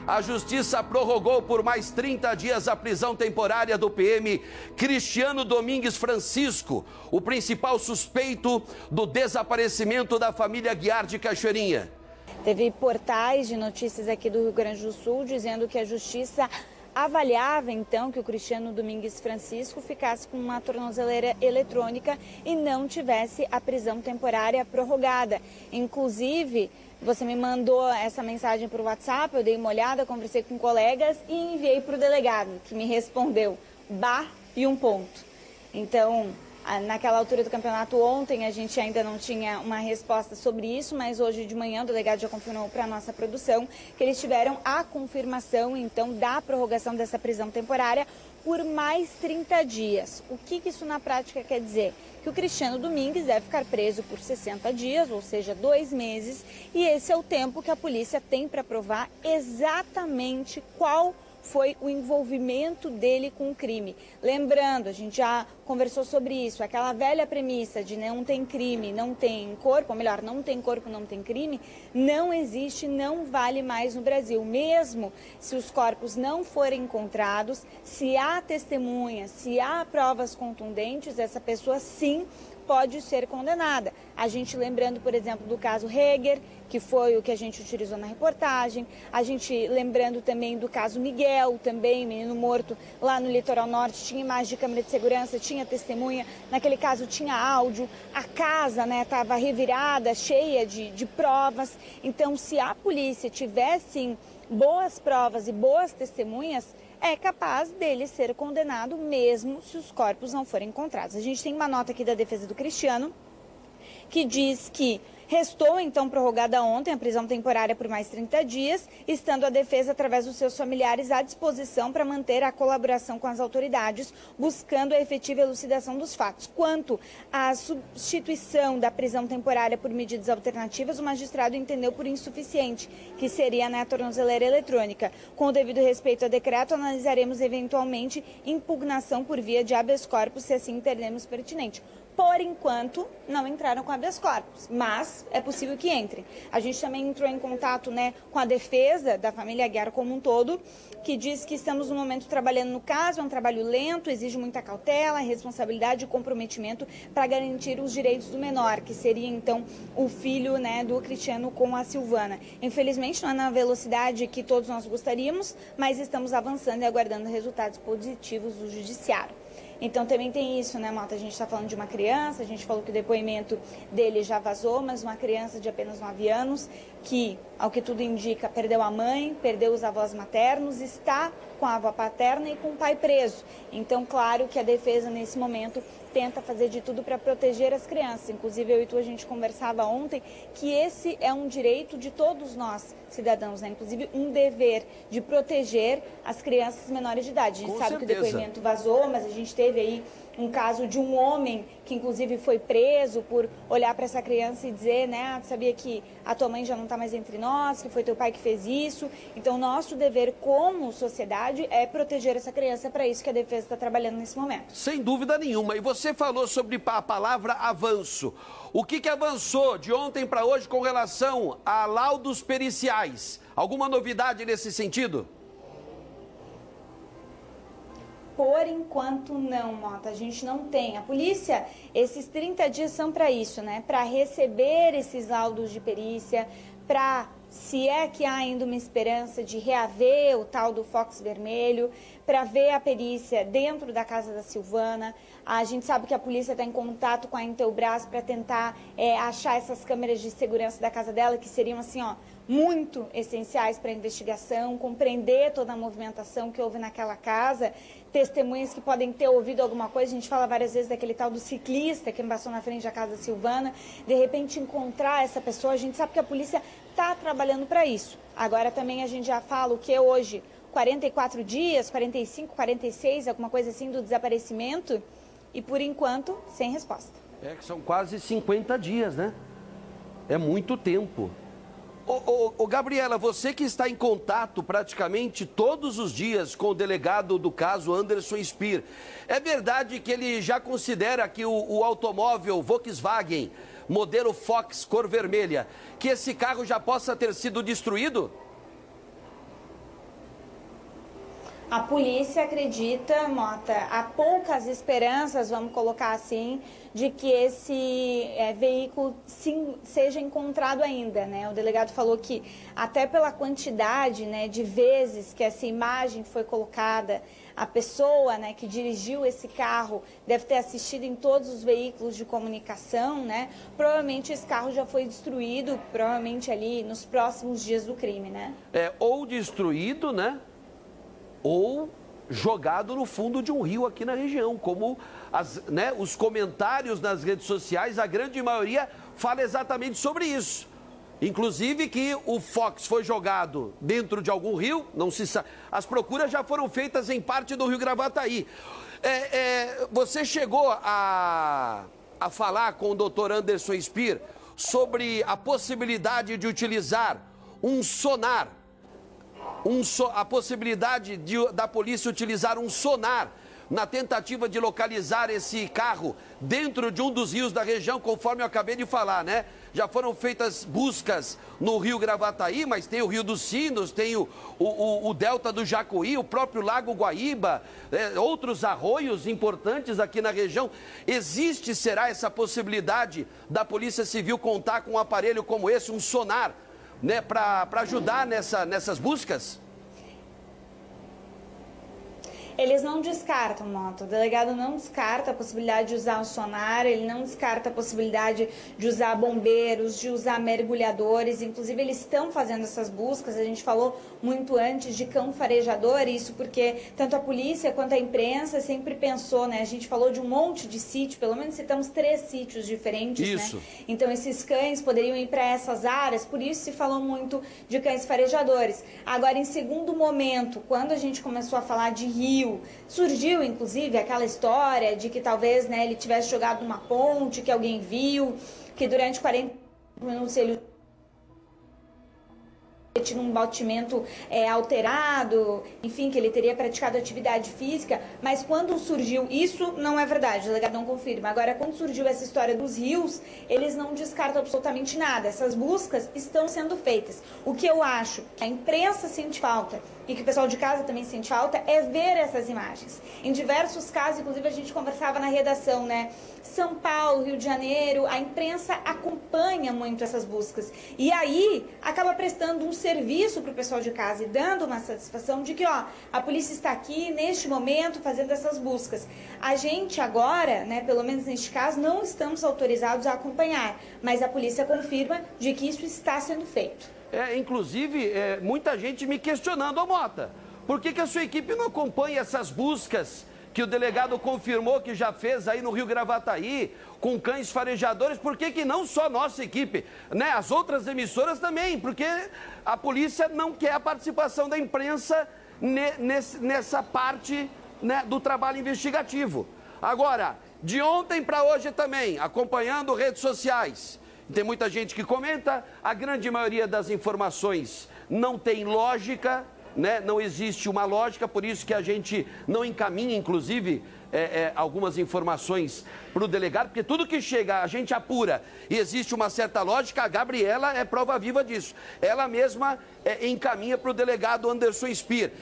A Justiça prorrogou por mais 30 dias a prisão temporária do PM Cristiano Domingues Francisco, o principal suspeito do desaparecimento da família Aguiar de Cachoeirinha. Teve portais de notícias aqui do Rio Grande do Sul dizendo que a Justiça avaliava, então, que o Cristiano Domingues Francisco ficasse com uma tornozeleira eletrônica e não tivesse a prisão temporária prorrogada. Inclusive, você me mandou essa mensagem por WhatsApp, eu dei uma olhada, conversei com colegas e enviei para o delegado, que me respondeu, bah e um ponto. Então, naquela altura do campeonato ontem, a gente ainda não tinha uma resposta sobre isso, mas hoje de manhã o delegado já confirmou para a nossa produção que eles tiveram a confirmação, então, da prorrogação dessa prisão temporária por mais 30 dias. O que isso na prática quer dizer? Que o Cristiano Domingues deve ficar preso por 60 dias, ou seja, 2 meses, e esse é o tempo que a polícia tem para provar exatamente qual foi o envolvimento dele com o crime. Lembrando, a gente já conversou sobre isso, aquela velha premissa de não tem crime, não tem corpo, ou melhor, não tem corpo, não tem crime, não existe, não vale mais no Brasil. Mesmo se os corpos não forem encontrados, se há testemunhas, se há provas contundentes, essa pessoa sim pode ser condenada. A gente lembrando, por exemplo, do caso Heger, que foi o que a gente utilizou na reportagem, a gente lembrando também do caso Miguel, também menino morto lá no litoral norte, tinha imagem de câmera de segurança, tinha testemunha, naquele caso tinha áudio, a casa estava revirada, cheia de provas. Então, se a polícia tivesse boas provas e boas testemunhas, é capaz dele ser condenado mesmo se os corpos não forem encontrados. A gente tem uma nota aqui da defesa do Cristiano, que diz que restou, então, prorrogada ontem a prisão temporária por mais 30 dias, estando a defesa, através dos seus familiares, à disposição para manter a colaboração com as autoridades, buscando a efetiva elucidação dos fatos. Quanto à substituição da prisão temporária por medidas alternativas, o magistrado entendeu por insuficiente, que seria a tornozeleira eletrônica. Com o devido respeito ao decreto, analisaremos eventualmente impugnação por via de habeas corpus, se assim entendermos pertinente. Por enquanto, não entraram com habeas corpus, mas é possível que entrem. A gente também entrou em contato com a defesa da família Aguiar como um todo, que diz que estamos no momento trabalhando no caso, é um trabalho lento, exige muita cautela, responsabilidade e comprometimento para garantir os direitos do menor, que seria então o filho do Cristiano com a Silvana. Infelizmente não é na velocidade que todos nós gostaríamos, mas estamos avançando e aguardando resultados positivos do judiciário. Então também tem isso, né, Mota? A gente está falando de uma criança, a gente falou que o depoimento dele já vazou, mas uma criança de apenas 9 anos que, ao que tudo indica, perdeu a mãe, perdeu os avós maternos, está com a avó paterna e com o pai preso. Então, claro que a defesa, nesse momento, tenta fazer de tudo para proteger as crianças. Inclusive, eu e tu, a gente conversava ontem que esse é um direito de todos nós, cidadãos, né? Inclusive um dever de proteger as crianças menores de idade. A gente sabe que o depoimento vazou, mas a gente teve aí um caso de um homem que inclusive foi preso por olhar para essa criança e dizer, né, sabia que a tua mãe já não está mais entre nós, que foi teu pai que fez isso. Então, nosso dever como sociedade é proteger essa criança, para isso que a defesa está trabalhando nesse momento. Sem dúvida nenhuma. E você falou sobre a palavra avanço. O que avançou de ontem para hoje com relação a laudos periciais? Alguma novidade nesse sentido? Por enquanto não, Mota, a gente não tem. A polícia, esses 30 dias são para isso, né? Para receber esses laudos de perícia, para, se é que há ainda uma esperança de reaver o tal do Fox vermelho, para ver a perícia dentro da casa da Silvana. A gente sabe que a polícia está em contato com a Intelbras para tentar achar essas câmeras de segurança da casa dela, que seriam assim, muito essenciais para a investigação, compreender toda a movimentação que houve naquela casa, testemunhas que podem ter ouvido alguma coisa. A gente fala várias vezes daquele tal do ciclista que passou na frente da casa da Silvana, de repente encontrar essa pessoa. A gente sabe que a polícia está trabalhando para isso. Agora também a gente já fala o que hoje, 44 dias, 45, 46, alguma coisa assim do desaparecimento, e por enquanto sem resposta. É que são quase 50 dias, né? É muito tempo. Ô, Gabriela, você que está em contato praticamente todos os dias com o delegado do caso Anderson Speer, é verdade que ele já considera que o automóvel Volkswagen, modelo Fox, cor vermelha, que esse carro já possa ter sido destruído? A polícia acredita, Mota, há poucas esperanças, vamos colocar assim, de que esse veículo sim, seja encontrado ainda, né? O delegado falou que até pela quantidade, né, de vezes que essa imagem foi colocada, a pessoa, né, que dirigiu esse carro deve ter assistido em todos os veículos de comunicação, né? Provavelmente esse carro já foi destruído, provavelmente ali nos próximos dias do crime, né? Ou destruído, né? Ou jogado no fundo de um rio aqui na região, como os comentários nas redes sociais, a grande maioria fala exatamente sobre isso. Inclusive que o Fox foi jogado dentro de algum rio, não se sabe. As procuras já foram feitas em parte do Rio Gravataí. Você chegou a falar com o doutor Anderson Speer sobre a possibilidade de utilizar um sonar, a possibilidade da polícia utilizar um sonar na tentativa de localizar esse carro dentro de um dos rios da região, conforme eu acabei de falar, né? Já foram feitas buscas no Rio Gravataí, mas tem o Rio dos Sinos, tem o Delta do Jacuí, o próprio Lago Guaíba, outros arroios importantes aqui na região. Será essa possibilidade da Polícia Civil contar com um aparelho como esse, um sonar, né, para ajudar nessas buscas? Eles não descartam, Mota. O delegado não descarta a possibilidade de usar o sonar, ele não descarta a possibilidade de usar bombeiros, de usar mergulhadores. Inclusive, eles estão fazendo essas buscas. A gente falou muito antes de cão farejador, isso porque tanto a polícia quanto a imprensa sempre pensou, né? A gente falou de um monte de sítio, pelo menos citamos 3 sítios diferentes, isso, né? Então, esses cães poderiam ir para essas áreas, por isso se falou muito de cães farejadores. Agora, em segundo momento, quando a gente começou a falar de rio, surgiu, inclusive, aquela história de que talvez, né, ele tivesse jogado numa ponte, que alguém viu, que durante 40 minutos ele tinha um batimento alterado, enfim, que ele teria praticado atividade física, mas quando surgiu, isso não é verdade, o delegado não confirma. Agora, quando surgiu essa história dos rios, eles não descartam absolutamente nada, essas buscas estão sendo feitas. O que eu acho que a imprensa sente falta e que o pessoal de casa também sente falta é ver essas imagens. Em diversos casos, inclusive a gente conversava na redação, né? São Paulo, Rio de Janeiro, a imprensa acompanha muito essas buscas. E aí, acaba prestando um serviço para o pessoal de casa e dando uma satisfação de que, ó, a polícia está aqui, neste momento, fazendo essas buscas. A gente agora, né, pelo menos neste caso, não estamos autorizados a acompanhar, mas a polícia confirma de que isso está sendo feito. Inclusive, muita gente me questionando, ô Mota, por que a sua equipe não acompanha essas buscas que o delegado confirmou que já fez aí no Rio Gravataí, com cães farejadores? Por que não só nossa equipe, né? As outras emissoras também, porque a polícia não quer a participação da imprensa nessa parte, né, do trabalho investigativo. Agora, de ontem para hoje também, acompanhando redes sociais, tem muita gente que comenta, a grande maioria das informações não tem lógica, né? Não existe uma lógica, por isso que a gente não encaminha, inclusive, algumas informações para o delegado, porque tudo que chega a gente apura e existe uma certa lógica. A Gabriela é prova viva disso. Ela mesma encaminha para o delegado Anderson Speer.